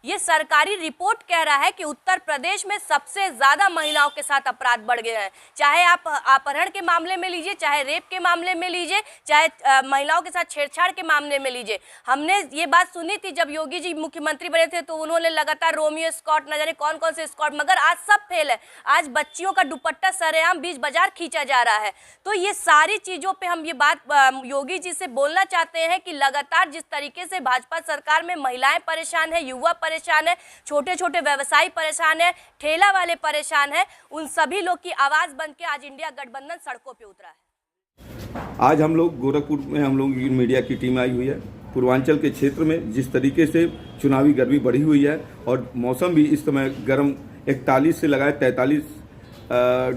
ये सरकारी रिपोर्ट कह रहा है कि उत्तर प्रदेश में सबसे ज़्यादा महिलाओं के साथ अपराध बढ़ गए हैं। चाहे आप अपहरण के मामले में लीजिए, चाहे रेप के मामले में लीजिए, चाहे महिलाओं के साथ छेड़छाड़ के मामले में लीजिए। हमने ये बात सुनी थी जब योगी जी मुख्यमंत्री बने थे, तो उन्होंने लगातार रोमियो स्कॉट, न जाने कौन कौन से स्कॉट, मगर आज सब फेल है। आज बच्चियों का दुपट्टा सरेआम बीच बाजार खींचा जा रहा है। तो ये सारी चीज़ों पे हम ये बात योगी जी से बोलना चाहते हैं कि लगातार जिस तरीके से भाजपा सरकार में महिलाएं परेशान है, युवा परेशान है, छोटे छोटे व्यवसायी परेशान है, ठेला वाले परेशान है, उन सभी लोग की आवाज़ बन के आज इंडिया गठबंधन सड़कों पे उतरा है। आज हम लोग गोरखपुर में हम लोग की मीडिया की टीम आई हुई है। पूर्वांचल के क्षेत्र में जिस तरीके से चुनावी गर्मी बढ़ी हुई है और मौसम भी इस समय गर्म 41 से लगाए 43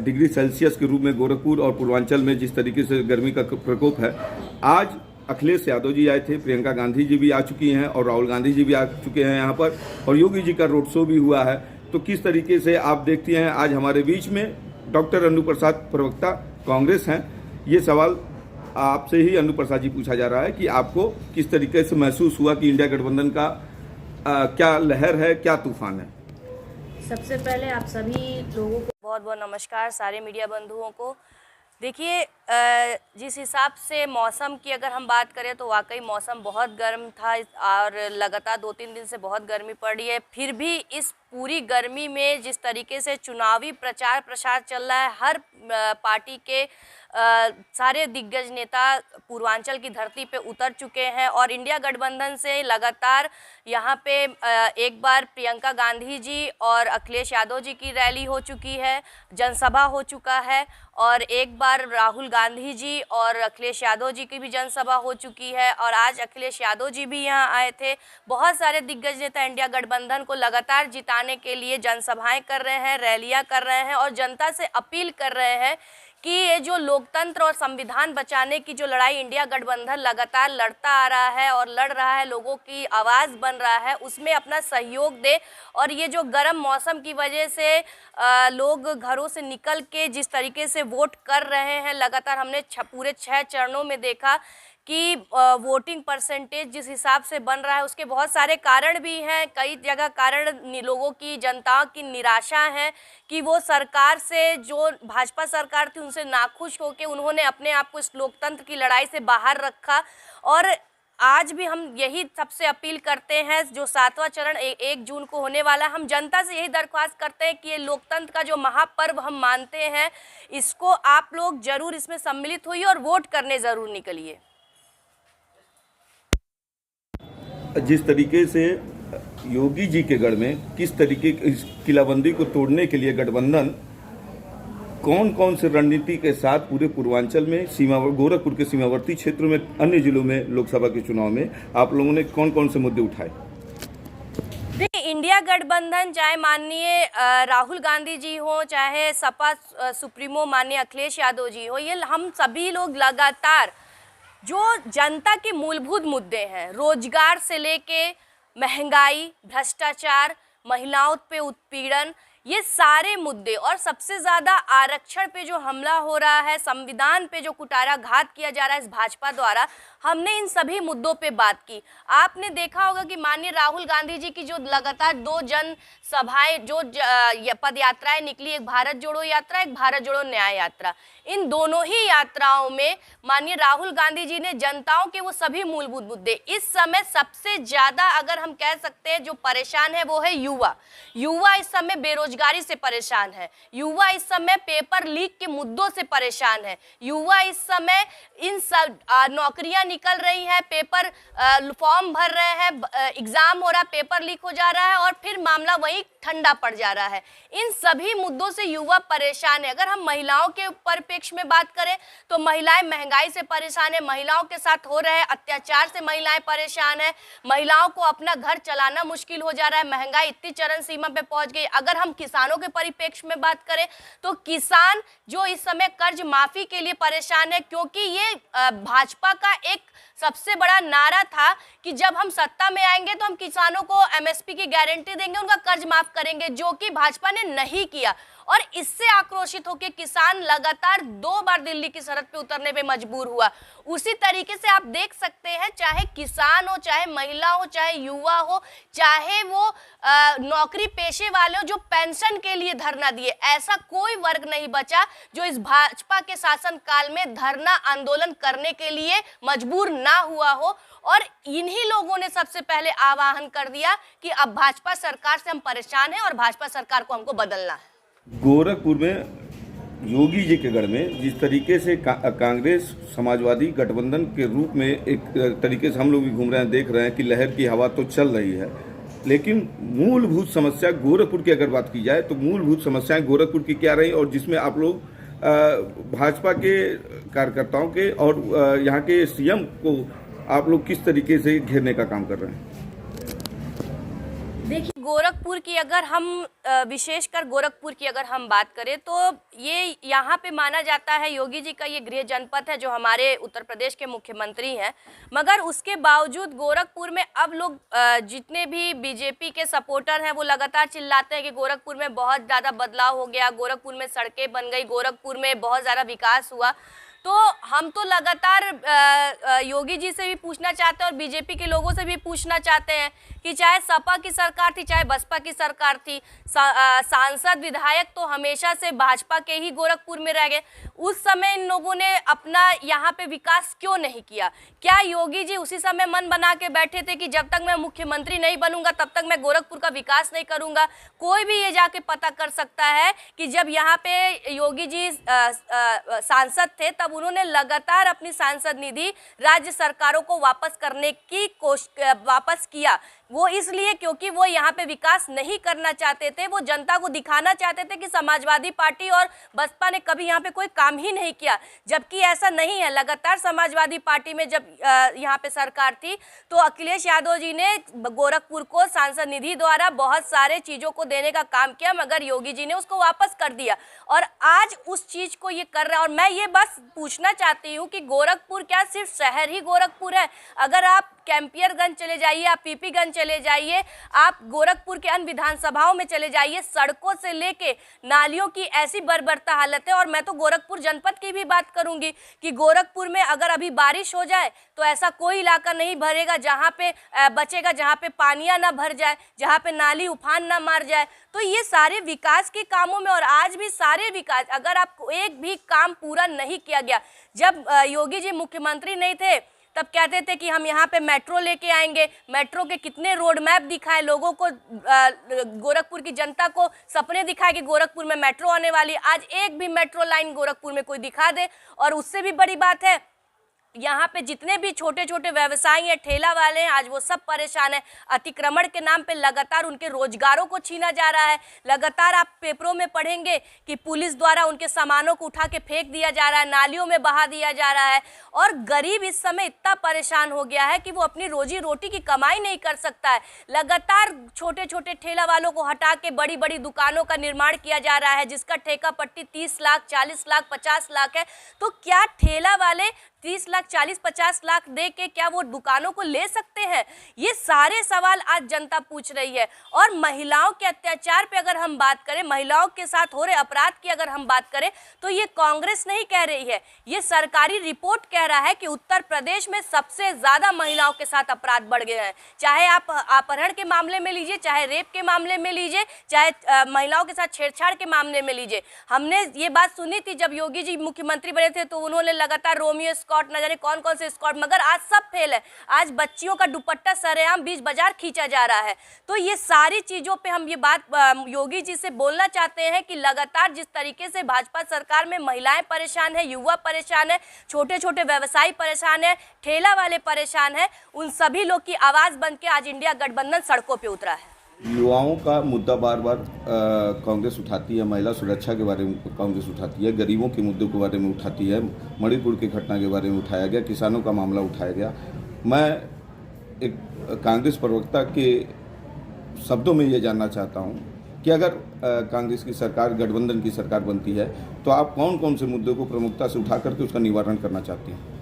डिग्री सेल्सियस के रूप में गोरखपुर और पूर्वांचल में जिस तरीके से गर्मी का प्रकोप है, आज अखिलेश यादव जी आए थे, प्रियंका गांधी जी भी आ चुकी हैं और राहुल गांधी जी भी आ चुके हैं यहाँ पर, और योगी जी का रोड शो भी हुआ है। तो किस तरीके से आप देखती हैं आज हमारे बीच में डॉक्टर अनु प्रसाद, प्रवक्ता कांग्रेस हैं, ये सवाल आपसे ही अनु प्रसाद जी पूछा जा रहा है कि आपको किस तरीके से महसूस हुआ कि इंडिया गठबंधन का क्या लहर है, क्या तूफान है? सबसे पहले आप सभी लोगों को बहुत बहुत नमस्कार, सारे मीडिया बंधुओं को। देखिए, जिस हिसाब से मौसम की अगर हम बात करें तो वाकई मौसम बहुत गर्म था और लगातार 2-3 दिन से बहुत गर्मी पड़ रही है। फिर भी इस पूरी गर्मी में जिस तरीके से चुनावी प्रचार प्रसार चल रहा है, हर पार्टी के सारे दिग्गज नेता पूर्वांचल की धरती पे उतर चुके हैं और इंडिया गठबंधन से लगातार यहाँ पे एक बार प्रियंका गांधी जी और अखिलेश यादव जी की रैली हो चुकी है, जनसभा हो चुका है, और एक बार राहुल गांधी जी और अखिलेश यादव जी की भी जनसभा हो चुकी है, और आज अखिलेश यादव जी भी यहाँ आए थे। बहुत सारे दिग्गज नेता इंडिया गठबंधन को लगातार जिताने के लिए जनसभाएं कर रहे हैं, रैलियां कर रहे हैं और जनता से अपील कर रहे हैं कि ये जो लोकतंत्र और संविधान बचाने की जो लड़ाई इंडिया गठबंधन लगातार लड़ता आ रहा है और लड़ रहा है, लोगों की आवाज़ बन रहा है, उसमें अपना सहयोग दे। और ये जो गर्म मौसम की वजह से लोग घरों से निकल के जिस तरीके से वोट कर रहे हैं, लगातार हमने पूरे 6 चरणों में देखा कि वोटिंग परसेंटेज जिस हिसाब से बन रहा है उसके बहुत सारे कारण भी हैं। कई जगह कारण लोगों की, जनता की निराशा है कि वो सरकार से, जो भाजपा सरकार थी उनसे नाखुश होकर उन्होंने अपने आप को इस लोकतंत्र की लड़ाई से बाहर रखा। और आज भी हम यही सबसे अपील करते हैं, जो 7वां चरण 1 जून को होने वाला, हम जनता से यही दरख्वास्त करते हैं कि ये लोकतंत्र का जो महापर्व हम मानते हैं, इसको आप लोग ज़रूर इसमें सम्मिलित होइए और वोट करने ज़रूर निकलिए। जिस तरीके से योगी जी के गढ़ में किस तरीके इस किलाबंदी को तोड़ने के लिए गठबंधन कौन कौन से रणनीति के साथ पूरे पूर्वांचल में, गोरखपुर के सीमावर्ती क्षेत्रों में, अन्य जिलों में लोकसभा के चुनाव में आप लोगों ने कौन कौन से मुद्दे उठाए? देखिए, इंडिया गठबंधन चाहे माननीय राहुल गांधी जी हो, चाहे सपा सुप्रीमो माननीय अखिलेश यादव जी हो, ये हम सभी लोग लगातार जो जनता के मूलभूत मुद्दे हैं, रोजगार से लेके महंगाई, भ्रष्टाचार, महिलाओं पे उत्पीड़न, ये सारे मुद्दे, और सबसे ज़्यादा आरक्षण पे जो हमला हो रहा है, संविधान पे जो कुठाराघात किया जा रहा है इस भाजपा द्वारा, हमने इन सभी मुद्दों पे बात की। आपने देखा होगा कि माननीय राहुल गांधी जी की जो लगातार 2 जन सभाएं, जो पद यात्राएं निकली, एक भारत जोड़ो यात्रा, एक भारत जोड़ो न्याय यात्रा, इन दोनों ही यात्राओं में माननीय राहुल गांधी जी ने जनताओं के वो सभी मूलभूत मुद्दे, इस समय सबसे ज़्यादा अगर हम कह सकते हैं जो परेशान है वो है युवा। युवा इस समय बेरोजगारी से परेशान है, युवा इस समय पेपर लीक के मुद्दों से परेशान है, युवा इस समय इन सब नौकरियां निकल रही हैं, पेपर फॉर्म भर रहे हैं, एग्जाम हो रहा, पेपर लीक हो जा रहा है और फिर मामला वहीं ठंडा पड़ जा रहा है। इन सभी मुद्दों से युवा परेशान है। अगर हम महिलाओं के परिप्रेक्ष्य में बात करें तो महिलाएं महंगाई से परेशान है, महिलाओं के साथ हो रहे अत्याचार से महिलाएं परेशान है, महिलाओं को अपना घर चलाना मुश्किल हो जा रहा है, महंगाई इतनी चरम सीमा पे पहुंच गई। अगर हम किसानों के परिप्रेक्ष्य में बात करें तो किसान जो इस समय कर्ज माफी के लिए परेशान है, क्योंकि ये भाजपा का एक सबसे बड़ा नारा था कि जब हम सत्ता में आएंगे तो हम किसानों को एमएसपी की गारंटी देंगे, उनका कर्ज माफ करेंगे, जो कि भाजपा ने नहीं किया। और इससे आक्रोशित होकर किसान लगातार 2 बार दिल्ली की सरहद पे उतरने पे मजबूर हुआ। उसी तरीके से आप देख सकते हैं, चाहे किसान हो, चाहे महिला हो, चाहे युवा हो, चाहे वो नौकरी पेशे वाले हो जो पेंशन के लिए धरना दिए, ऐसा कोई वर्ग नहीं बचा जो इस भाजपा के शासन काल में धरना आंदोलन करने के लिए मजबूर ना हुआ हो। और इन्हीं लोगों ने सबसे पहले आह्वान कर दिया कि अब भाजपा सरकार से हम परेशान हैं और भाजपा सरकार को हमको बदलना है। गोरखपुर में योगी जी के गढ़ में जिस तरीके से कांग्रेस समाजवादी गठबंधन के रूप में एक तरीके से हम लोग भी घूम रहे हैं, देख रहे हैं कि लहर की हवा तो चल रही है, लेकिन मूलभूत समस्या गोरखपुर की अगर बात की जाए तो मूलभूत समस्याएं गोरखपुर की क्या रही और जिसमें आप लोग भाजपा के कार्यकर्ताओं के और यहाँ के सीएम को आप लोग किस तरीके से घेरने का काम कर रहे हैं? देखिए, गोरखपुर की अगर हम विशेषकर गोरखपुर की अगर हम बात करें तो ये यहाँ पे माना जाता है योगी जी का ये गृह जनपद है जो हमारे उत्तर प्रदेश के मुख्यमंत्री हैं, मगर उसके बावजूद गोरखपुर में अब लोग जितने भी बीजेपी के सपोर्टर हैं वो लगातार चिल्लाते हैं कि गोरखपुर में बहुत ज़्यादा बदलाव हो गया, गोरखपुर में सड़कें बन गई, गोरखपुर में बहुत ज़्यादा विकास हुआ। तो हम तो लगातार योगी जी से भी पूछना चाहते हैं और बीजेपी के लोगों से भी पूछना चाहते हैं कि चाहे सपा की सरकार थी, चाहे बसपा की सरकार थी, सांसद विधायक तो हमेशा से भाजपा के ही गोरखपुर में रह गए। उस समय इन लोगों ने अपना यहाँ पे विकास क्यों नहीं किया? क्या योगी जी उसी समय मन बना के बैठे थे कि जब तक मैं मुख्यमंत्री नहीं बनूंगा तब तक मैं गोरखपुर का विकास नहीं करूंगा? कोई भी ये जाके पता कर सकता है कि जब यहाँ पे योगी जी सांसद थे तब उन्होंने लगातार अपनी सांसद निधि राज्य सरकारों को वापस करने की वापस किया। वो इसलिए क्योंकि वो यहाँ पे विकास नहीं करना चाहते थे, वो जनता को दिखाना चाहते थे कि समाजवादी पार्टी और बसपा ने कभी यहाँ पे कोई काम ही नहीं किया, जबकि ऐसा नहीं है। लगातार समाजवादी पार्टी में जब यहाँ पे सरकार थी तो अखिलेश यादव जी ने गोरखपुर को सांसद निधि द्वारा बहुत सारे चीज़ों को देने का काम किया, मगर योगी जी ने उसको वापस कर दिया और आज उस चीज़ को ये कर रहा है। और मैं ये बस पूछना चाहती हूँ कि गोरखपुर क्या सिर्फ शहर ही गोरखपुर है? अगर आप कैंपियरगंज चले जाइए, आप पीपीगंज चले जाइए, आप गोरखपुर के अन्य विधानसभाओं में चले जाइए, सड़कों से लेके नालियों की ऐसी बर्बरता हालत है। और मैं तो गोरखपुर जनपद की भी बात करूंगी कि गोरखपुर में अगर अभी बारिश हो जाए तो ऐसा कोई इलाका नहीं भरेगा जहां पे बचेगा, जहां पे पानियां ना भर जाए, जहां पे नाली उफान ना मार जाए। तो ये सारे विकास के कामों में और आज भी सारे विकास, अगर आपको एक भी काम पूरा नहीं किया गया। जब योगी जी मुख्यमंत्री नहीं थे तब कहते थे कि हम यहाँ पे मेट्रो लेके आएंगे, मेट्रो के कितने रोड मैप दिखाए लोगों को, गोरखपुर की जनता को सपने दिखाए कि गोरखपुर में मेट्रो आने वाली। आज एक भी मेट्रो लाइन गोरखपुर में कोई दिखा दे। और उससे भी बड़ी बात है, यहाँ पे जितने भी छोटे छोटे व्यवसायी हैं, ठेला वाले हैं, आज वो सब परेशान हैं। अतिक्रमण के नाम पे लगातार उनके रोजगारों को छीना जा रहा है। लगातार आप पेपरों में पढ़ेंगे कि पुलिस द्वारा उनके सामानों को उठा के फेंक दिया जा रहा है, नालियों में बहा दिया जा रहा है। और गरीब इस समय इतना परेशान हो गया है कि वो अपनी रोजी रोटी की कमाई नहीं कर सकता है। लगातार छोटे छोटे ठेला वालों को हटा के बड़ी बड़ी दुकानों का निर्माण किया जा रहा है, जिसका ठेका पट्टी 30 लाख, 40 लाख, 50 लाख है। तो क्या ठेला वाले 30 लाख, 40-50 लाख दे के क्या वो दुकानों को ले सकते हैं? ये सारे सवाल आज जनता पूछ रही है। और महिलाओं के अत्याचार पे अगर हम बात करें, महिलाओं के साथ हो रहे अपराध की अगर हम बात करें, तो ये कांग्रेस नहीं कह रही है, ये सरकारी रिपोर्ट कह रहा है कि उत्तर प्रदेश में सबसे ज्यादा महिलाओं के साथ अपराध बढ़ गए हैं। चाहे आप अपहरण के मामले में लीजिए, चाहे रेप के मामले में लीजिए, चाहे महिलाओं के साथ छेड़छाड़ के मामले में लीजिए। हमने ये बात सुनी थी जब योगी जी मुख्यमंत्री बने थे तो उन्होंने लगातार रोमियो स्कॉट, न जाने कौन कौन से स्कॉट, मगर आज सब फेल है। आज बच्चियों का दुपट्टा सरेआम बीच बाजार खींचा जा रहा है। तो ये सारी चीजों पे हम ये बात योगी जी से बोलना चाहते हैं कि लगातार जिस तरीके से भाजपा सरकार में महिलाएं परेशान है, युवा परेशान है, छोटे छोटे व्यवसायी परेशान है, ठेला वाले परेशान है, उन सभी लोग की आवाज बन के आज इंडिया गठबंधन सड़कों पे उतरा है। युवाओं का मुद्दा बार बार कांग्रेस उठाती है, महिला सुरक्षा के बारे में कांग्रेस उठाती है, गरीबों के मुद्दों के बारे में उठाती है, मणिपुर की घटना के बारे में उठाया गया, किसानों का मामला उठाया गया। मैं एक कांग्रेस प्रवक्ता के शब्दों में ये जानना चाहता हूँ कि अगर कांग्रेस की सरकार, गठबंधन की सरकार बनती है तो आप कौन कौन से मुद्दों को प्रमुखता से उठा करके उसका निवारण करना चाहती हैं?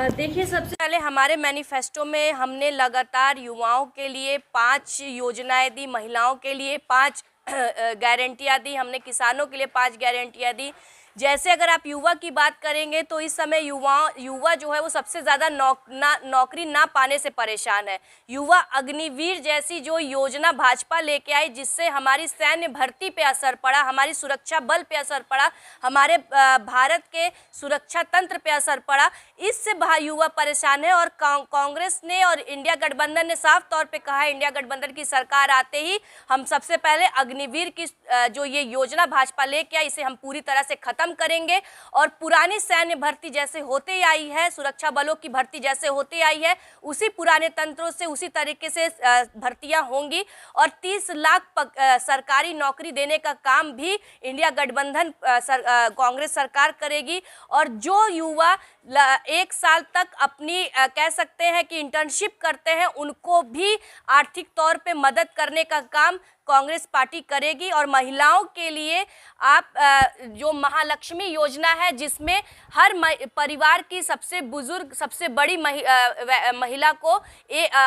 देखिए, सबसे पहले हमारे मैनिफेस्टो में हमने लगातार युवाओं के लिए 5 योजनाएं दी, महिलाओं के लिए 5 गारंटियाँ दी, हमने किसानों के लिए 5 गारंटियाँ दी। जैसे अगर आप युवा की बात करेंगे तो इस समय युवा जो है वो सबसे ज़्यादा नौकरी ना पाने से परेशान है। युवा अग्निवीर जैसी जो योजना भाजपा लेके आई, जिससे हमारी सैन्य भर्ती पे असर पड़ा, हमारी सुरक्षा बल पे असर पड़ा, हमारे भारत के सुरक्षा तंत्र पे असर पड़ा, इससे युवा परेशान है। और कांग्रेस ने और इंडिया गठबंधन ने साफ तौर पे कहा है, इंडिया गठबंधन की सरकार आते ही हम सबसे पहले अग्निवीर की जो ये योजना भाजपा लेके आई, इसे हम पूरी तरह से खत्म करेंगे। और पुरानी सैन्य भर्ती जैसे होते आई है, सुरक्षा बलों की भर्ती जैसे होते आई है, उसी पुराने तंत्रों से उसी तरीके से भर्तियां होंगी। और 30 लाख सरकारी नौकरी देने का काम भी इंडिया गठबंधन कांग्रेस सरकार करेगी। और जो युवा 1 साल तक अपनी कह सकते हैं कि इंटर्नशिप करते हैं, उनको भी आर्थिक तौर पे मदद करने का काम कांग्रेस पार्टी करेगी। और महिलाओं के लिए आप जो महालक्ष्मी योजना है, जिसमें हर परिवार की सबसे बुजुर्ग सबसे बड़ी महिला को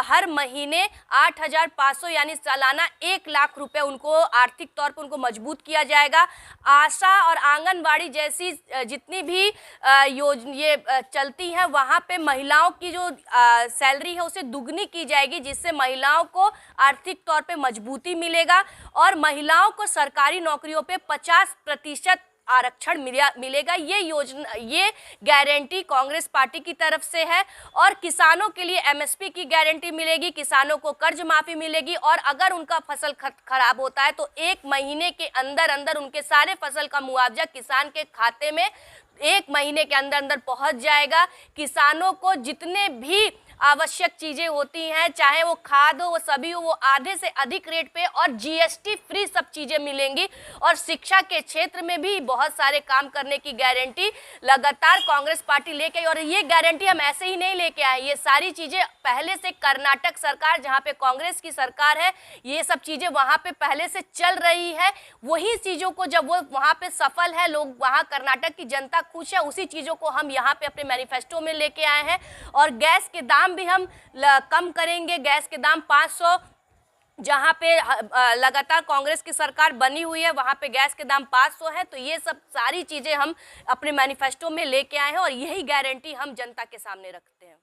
हर महीने 8,500 यानी सालाना 1 लाख रुपए उनको आर्थिक तौर पर उनको मजबूत किया जाएगा। आशा और आंगनवाड़ी जैसी जितनी भी ये चलती हैं, वहाँ पे महिलाओं की जो सैलरी है उसे दुगनी की जाएगी, जिससे महिलाओं को आर्थिक तौर पे मजबूती मिलेगा। और महिलाओं को सरकारी नौकरियों पे 50% आरक्षण मिलेगा। ये योजना, ये गारंटी कांग्रेस पार्टी की तरफ से है। और किसानों के लिए एमएसपी की गारंटी मिलेगी, किसानों को कर्ज माफी मिलेगी। और अगर उनका फसल खराब होता है तो 1 महीने के अंदर अंदर उनके सारे फसल का मुआवजा किसान के खाते में 1 महीने के अंदर अंदर पहुंच जाएगा। किसानों को जितने भी आवश्यक चीज़ें होती हैं, चाहे वो खाद हो, वो सभी हो, वो आधे से अधिक रेट पे और जीएसटी फ्री सब चीज़ें मिलेंगी। और शिक्षा के क्षेत्र में भी बहुत सारे काम करने की गारंटी लगातार कांग्रेस पार्टी लेके आई। और ये गारंटी हम ऐसे ही नहीं लेके आए, ये सारी चीज़ें पहले से कर्नाटक सरकार, जहाँ पे कांग्रेस की सरकार है, ये सब चीज़ें वहाँ पे पहले से चल रही है। वही चीज़ों को जब वो वहाँ पे सफल है, लोग वहाँ कर्नाटक की जनता खुश है, उसी चीज़ों को हम यहाँ पे अपने मैनिफेस्टो में लेके आए हैं। और गैस के दाम भी हम कम करेंगे। गैस के दाम 500, जहाँ पे लगातार कांग्रेस की सरकार बनी हुई है, वहाँ पे गैस के दाम 500 है। तो ये सब सारी चीज़ें हम अपने मैनिफेस्टो में लेके आए हैं और यही गारंटी हम जनता के सामने रखते हैं।